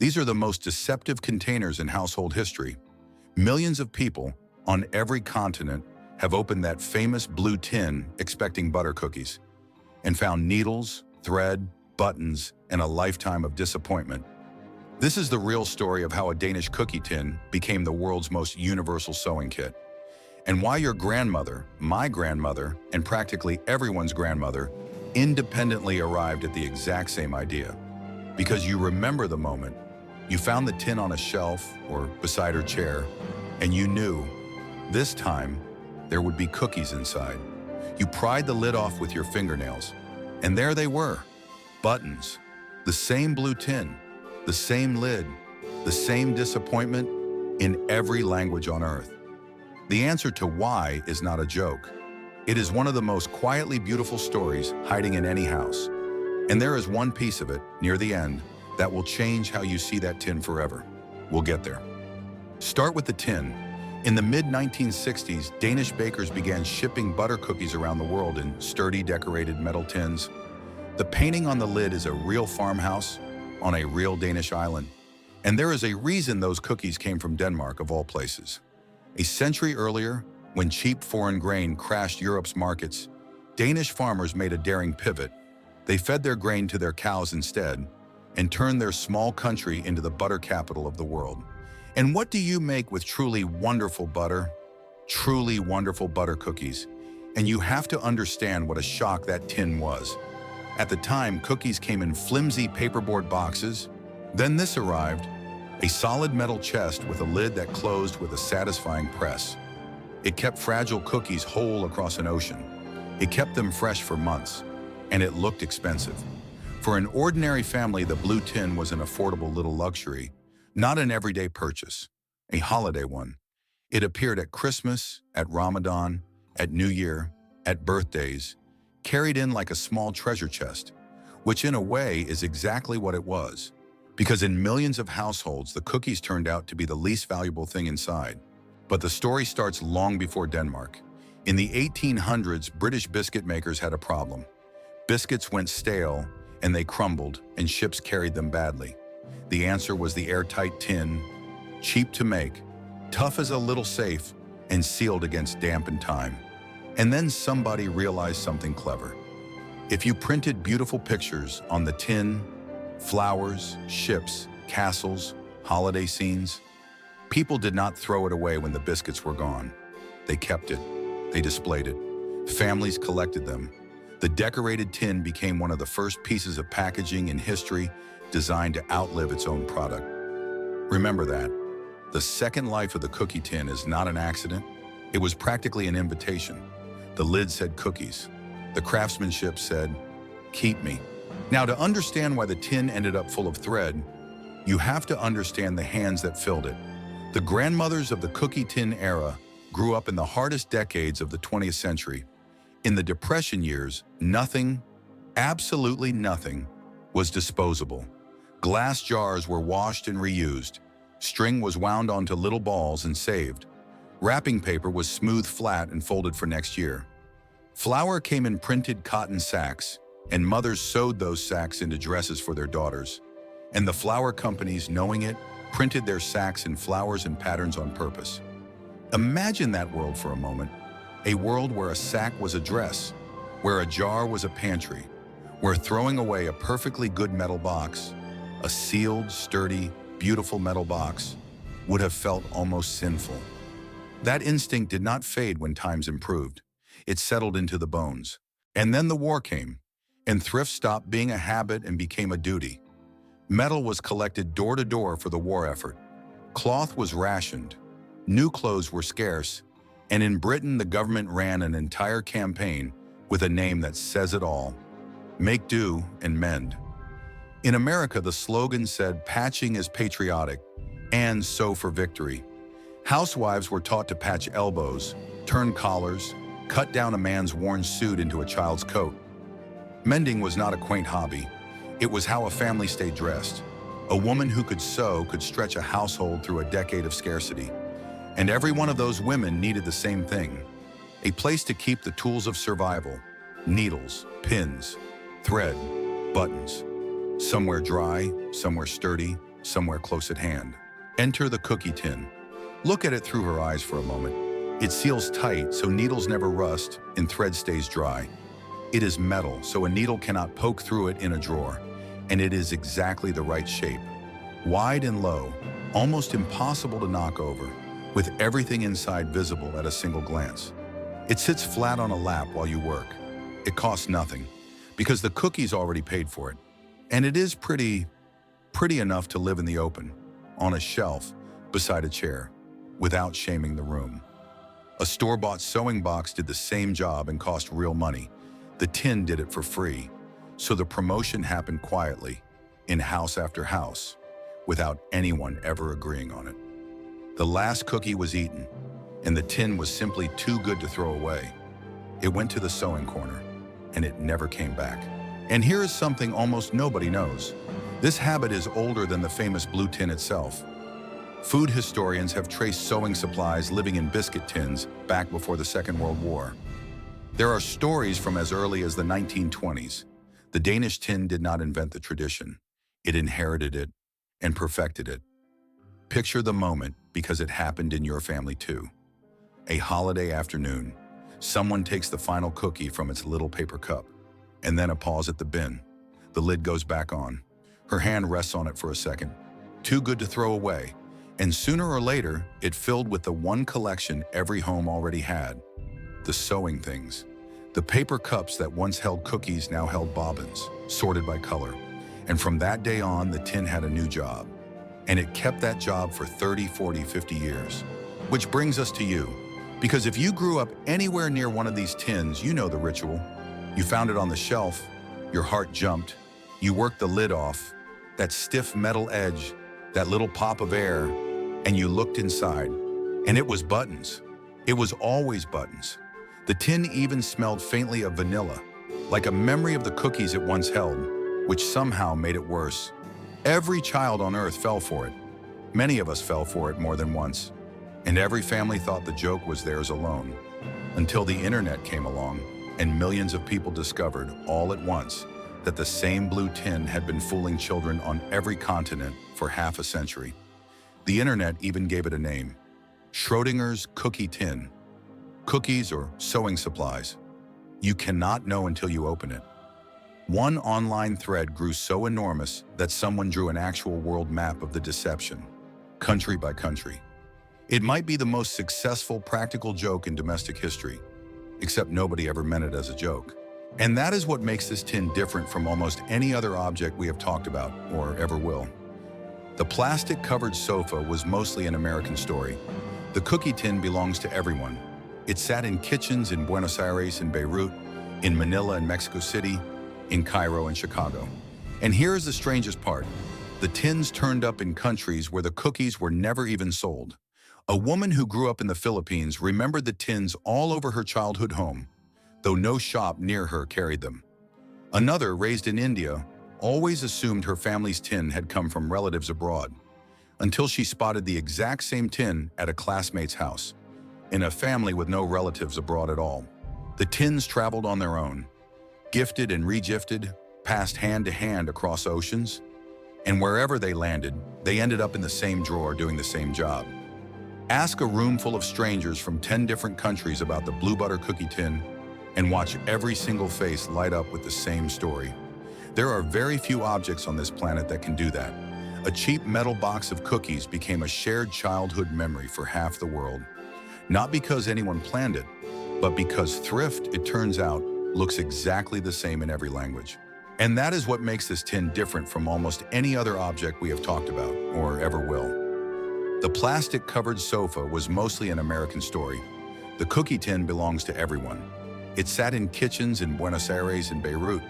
These are the most deceptive containers in household history. Millions of people on every continent have opened that famous blue tin expecting butter cookies and found needles, thread, buttons, and a lifetime of disappointment. This is the real story of how a Danish cookie tin became the world's most universal sewing kit, and why your grandmother, my grandmother, and practically everyone's grandmother independently arrived at the exact same idea. Because you remember the moment you found the tin on a shelf or beside her chair, and you knew this time there would be cookies inside. You pried the lid off with your fingernails, and there they were, buttons, the same blue tin, the same lid, the same disappointment in every language on earth. The answer to why is not a joke. It is one of the most quietly beautiful stories hiding in any house. And there is one piece of it, near the end, that will change how you see that tin forever. We'll get there. Start with the tin. In the mid-1960s, Danish bakers began shipping butter cookies around the world in sturdy, decorated metal tins. The painting on the lid is a real farmhouse on a real Danish island. And there is a reason those cookies came from Denmark, of all places. A century earlier, when cheap foreign grain crashed Europe's markets, Danish farmers made a daring pivot. They fed their grain to their cows instead, and turned their small country into the butter capital of the world. And what do you make with truly wonderful butter? Truly wonderful butter cookies. And you have to understand what a shock that tin was. At the time, cookies came in flimsy paperboard boxes. Then this arrived, a solid metal chest with a lid that closed with a satisfying press. It kept fragile cookies whole across an ocean. It kept them fresh for months, and it looked expensive. For an ordinary family, the blue tin was an affordable little luxury, not an everyday purchase, a holiday one. It appeared at Christmas, at Ramadan, at New Year, at birthdays, carried in like a small treasure chest, which in a way is exactly what it was. Because in millions of households, the cookies turned out to be the least valuable thing inside. But the story starts long before Denmark. In the 1800s, British biscuit makers had a problem. Biscuits went stale, and they crumbled, and ships carried them badly. The answer was the airtight tin, cheap to make, tough as a little safe, and sealed against damp and time. And then somebody realized something clever. If you printed beautiful pictures on the tin, flowers, ships, castles, holiday scenes, people did not throw it away when the biscuits were gone. They kept it. They displayed it. Families collected them. The decorated tin became one of the first pieces of packaging in history designed to outlive its own product. Remember that. The second life of the cookie tin is not an accident. It was practically an invitation. The lid said cookies. The craftsmanship said, keep me. Now, to understand why the tin ended up full of thread, you have to understand the hands that filled it. The grandmothers of the cookie tin era grew up in the hardest decades of the 20th century. In the Depression years, nothing, absolutely nothing, was disposable. Glass jars were washed and reused. String was wound onto little balls and saved. Wrapping paper was smoothed flat and folded for next year. Flour came in printed cotton sacks, and mothers sewed those sacks into dresses for their daughters. And the flour companies, knowing it, printed their sacks in flowers and patterns on purpose. Imagine that world for a moment. A world where a sack was a dress, where a jar was a pantry, where throwing away a perfectly good metal box, a sealed, sturdy, beautiful metal box, would have felt almost sinful. That instinct did not fade when times improved. It settled into the bones. And then the war came, and thrift stopped being a habit and became a duty. Metal was collected door to door for the war effort. Cloth was rationed. New clothes were scarce. And in Britain, the government ran an entire campaign with a name that says it all: make do and mend. In America, the slogan said, patching is patriotic, and sew for victory. Housewives were taught to patch elbows, turn collars, cut down a man's worn suit into a child's coat. Mending was not a quaint hobby. It was how a family stayed dressed. A woman who could sew could stretch a household through a decade of scarcity. And every one of those women needed the same thing: a place to keep the tools of survival, needles, pins, thread, buttons. Somewhere dry, somewhere sturdy, somewhere close at hand. Enter the cookie tin. Look at it through her eyes for a moment. It seals tight so needles never rust and thread stays dry. It is metal, so a needle cannot poke through it in a drawer, and it is exactly the right shape. Wide and low, almost impossible to knock over, with everything inside visible at a single glance. It sits flat on a lap while you work. It costs nothing, because the cookie's already paid for it. And it is pretty enough to live in the open, on a shelf, beside a chair, without shaming the room. A store-bought sewing box did the same job and cost real money. The tin did it for free, so the promotion happened quietly, in house after house, without anyone ever agreeing on it. The last cookie was eaten, and the tin was simply too good to throw away. It went to the sewing corner, and it never came back. And here is something almost nobody knows. This habit is older than the famous blue tin itself. Food historians have traced sewing supplies living in biscuit tins back before the Second World War. There are stories from as early as the 1920s. The Danish tin did not invent the tradition. It inherited it and perfected it. Picture the moment, because it happened in your family too. A holiday afternoon, someone takes the final cookie from its little paper cup, and then a pause at the bin. The lid goes back on. Her hand rests on it for a second. Too good to throw away. And sooner or later, it filled with the one collection every home already had. The sewing things. The paper cups that once held cookies now held bobbins, sorted by color. And from that day on, the tin had a new job. And it kept that job for 30, 40, 50 years. Which brings us to you. Because if you grew up anywhere near one of these tins, you know the ritual. You found it on the shelf, your heart jumped, you worked the lid off, that stiff metal edge, that little pop of air, and you looked inside. And it was buttons. It was always buttons. The tin even smelled faintly of vanilla, like a memory of the cookies it once held, which somehow made it worse. Every child on earth fell for it. Many of us fell for it more than once. And every family thought the joke was theirs alone. Until the internet came along, and millions of people discovered, all at once, that the same blue tin had been fooling children on every continent for half a century. The internet even gave it a name: Schrodinger's cookie tin. Cookies or sewing supplies. You cannot know until you open it. One online thread grew so enormous that someone drew an actual world map of the deception, country by country. It might be the most successful practical joke in domestic history, except nobody ever meant it as a joke. And that is what makes this tin different from almost any other object we have talked about, or ever will. The plastic-covered sofa was mostly an American story. The cookie tin belongs to everyone. It sat in kitchens in Buenos Aires and Beirut, in Manila and Mexico City, in Cairo and Chicago. And here is the strangest part. The tins turned up in countries where the cookies were never even sold. A woman who grew up in the Philippines remembered the tins all over her childhood home, though no shop near her carried them. Another, raised in India, always assumed her family's tin had come from relatives abroad, until she spotted the exact same tin at a classmate's house, in a family with no relatives abroad at all. The tins traveled on their own, gifted and regifted, passed hand to hand across oceans, and wherever they landed, they ended up in the same drawer doing the same job. Ask a room full of strangers from 10 different countries about the blue butter cookie tin, and watch every single face light up with the same story. There are very few objects on this planet that can do that. A cheap metal box of cookies became a shared childhood memory for half the world. Not because anyone planned it, but because thrift, it turns out, looks exactly the same in every language. And that is what makes this tin different from almost any other object we have talked about, or ever will. The plastic-covered sofa was mostly an American story. The cookie tin belongs to everyone. It sat in kitchens in Buenos Aires and Beirut,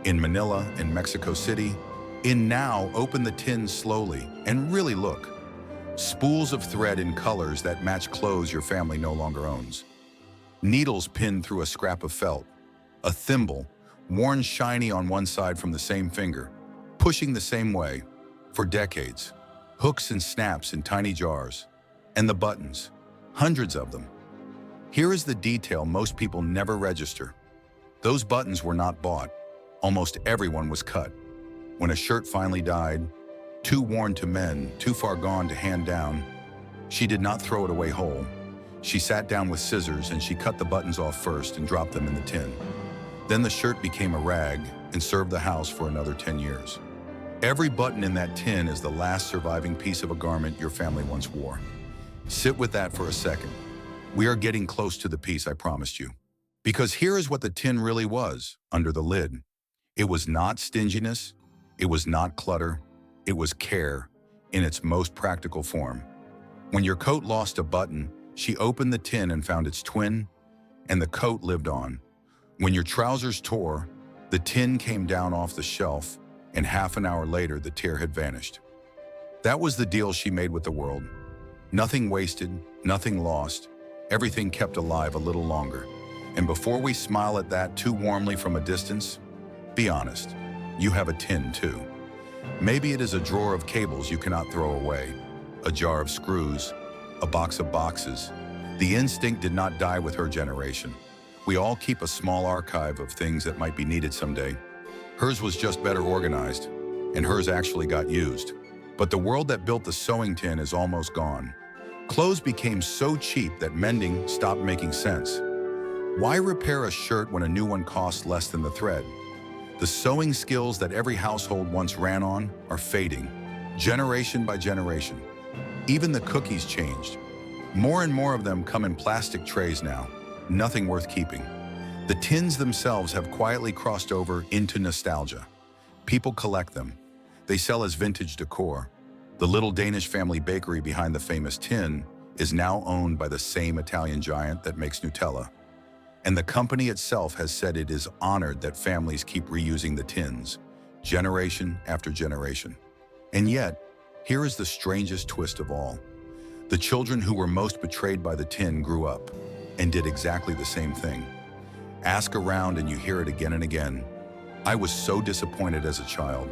in Manila and Mexico City. Now, open the tin slowly and really look. Spools of thread in colors that match clothes your family no longer owns. Needles pinned through a scrap of felt. A thimble, worn shiny on one side from the same finger, pushing the same way, for decades. Hooks and snaps in tiny jars. And the buttons, hundreds of them. Here is the detail most people never register. Those buttons were not bought. Almost everyone was cut. When a shirt finally died, Too worn to mend, too far gone to hand down, she did not throw it away whole. She sat down with scissors and she cut the buttons off first and dropped them in the tin. Then the shirt became a rag and served the house for another 10 years. Every button in that tin is the last surviving piece of a garment your family once wore. Sit with that for a second. We are getting close to the piece I promised you. Because here is what the tin really was under the lid. It was not stinginess. It was not clutter. It was care in its most practical form. When your coat lost a button, she opened the tin and found its twin, and the coat lived on. When your trousers tore, the tin came down off the shelf, and half an hour later, the tear had vanished. That was the deal she made with the world. Nothing wasted, nothing lost, everything kept alive a little longer. And before we smile at that too warmly from a distance, be honest, you have a tin too. Maybe it is a drawer of cables you cannot throw away, a jar of screws, a box of boxes. The instinct did not die with her generation. We all keep a small archive of things that might be needed someday. Hers was just better organized, and hers actually got used. But the world that built the sewing tin is almost gone. Clothes became so cheap that mending stopped making sense. Why repair a shirt when a new one costs less than the thread? The sewing skills that every household once ran on are fading, generation by generation. Even the cookies changed. More and more of them come in plastic trays now, nothing worth keeping. The tins themselves have quietly crossed over into nostalgia. People collect them. They sell as vintage decor. The little Danish family bakery behind the famous tin is now owned by the same Italian giant that makes Nutella. And the company itself has said it is honored that families keep reusing the tins, generation after generation. And yet, here is the strangest twist of all. The children who were most betrayed by the tin grew up and did exactly the same thing. Ask around and you hear it again and again. I was so disappointed as a child,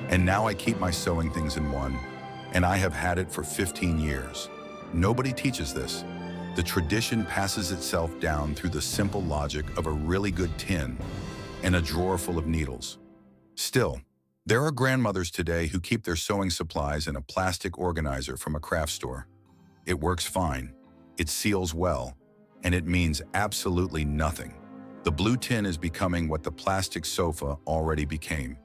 and now I keep my sewing things in one, and I have had it for 15 years. Nobody teaches this. The tradition passes itself down through the simple logic of a really good tin and a drawer full of needles. Still, there are grandmothers today who keep their sewing supplies in a plastic organizer from a craft store. It works fine, it seals well, and it means absolutely nothing. The blue tin is becoming what the plastic sofa already became,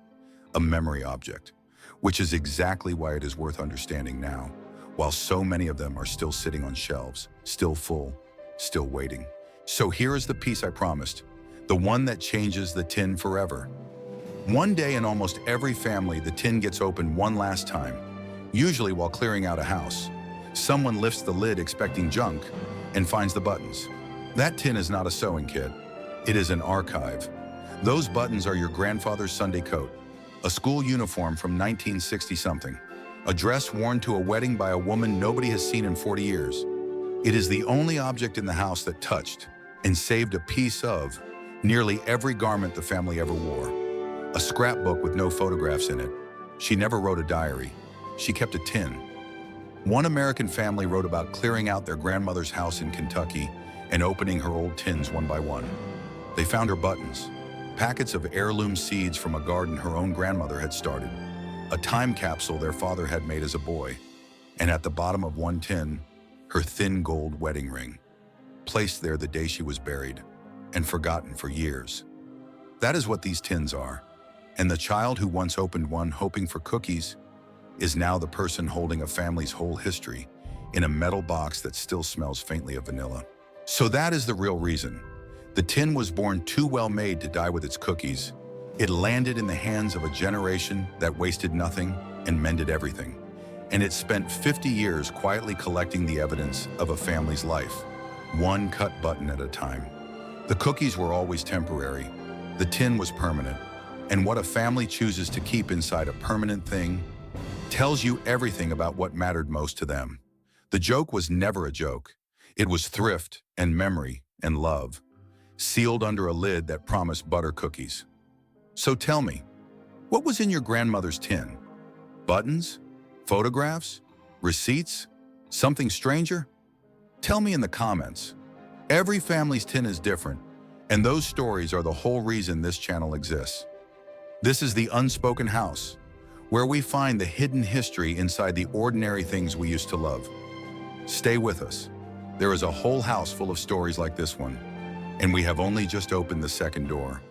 a memory object, which is exactly why it is worth understanding now, while so many of them are still sitting on shelves, still full, still waiting. So here is the piece I promised, the one that changes the tin forever. One day in almost every family, the tin gets opened one last time, usually while clearing out a house. Someone lifts the lid expecting junk and finds the buttons. That tin is not a sewing kit. It is an archive. Those buttons are your grandfather's Sunday coat, a school uniform from 1960-something, a dress worn to a wedding by a woman nobody has seen in 40 years. It is the only object in the house that touched and saved a piece of nearly every garment the family ever wore. A scrapbook with no photographs in it. She never wrote a diary. She kept a tin. One American family wrote about clearing out their grandmother's house in Kentucky and opening her old tins one by one. They found her buttons, packets of heirloom seeds from a garden her own grandmother had started, a time capsule their father had made as a boy, and at the bottom of one tin, her thin gold wedding ring, placed there the day she was buried and forgotten for years. That is what these tins are, and the child who once opened one hoping for cookies is now the person holding a family's whole history in a metal box that still smells faintly of vanilla. So that is the real reason. The tin was born too well made to die with its cookies. It landed in the hands of a generation that wasted nothing and mended everything. And it spent 50 years quietly collecting the evidence of a family's life, one cut button at a time. The cookies were always temporary. The tin was permanent. And what a family chooses to keep inside a permanent thing tells you everything about what mattered most to them. The joke was never a joke. It was thrift and memory and love, sealed under a lid that promised butter cookies. So tell me, what was in your grandmother's tin? Buttons? Photographs? Receipts? Something stranger? Tell me in the comments. Every family's tin is different, and those stories are the whole reason this channel exists. This is the Unspoken House, where we find the hidden history inside the ordinary things we used to love. Stay with us. There is a whole house full of stories like this one, and we have only just opened the second door.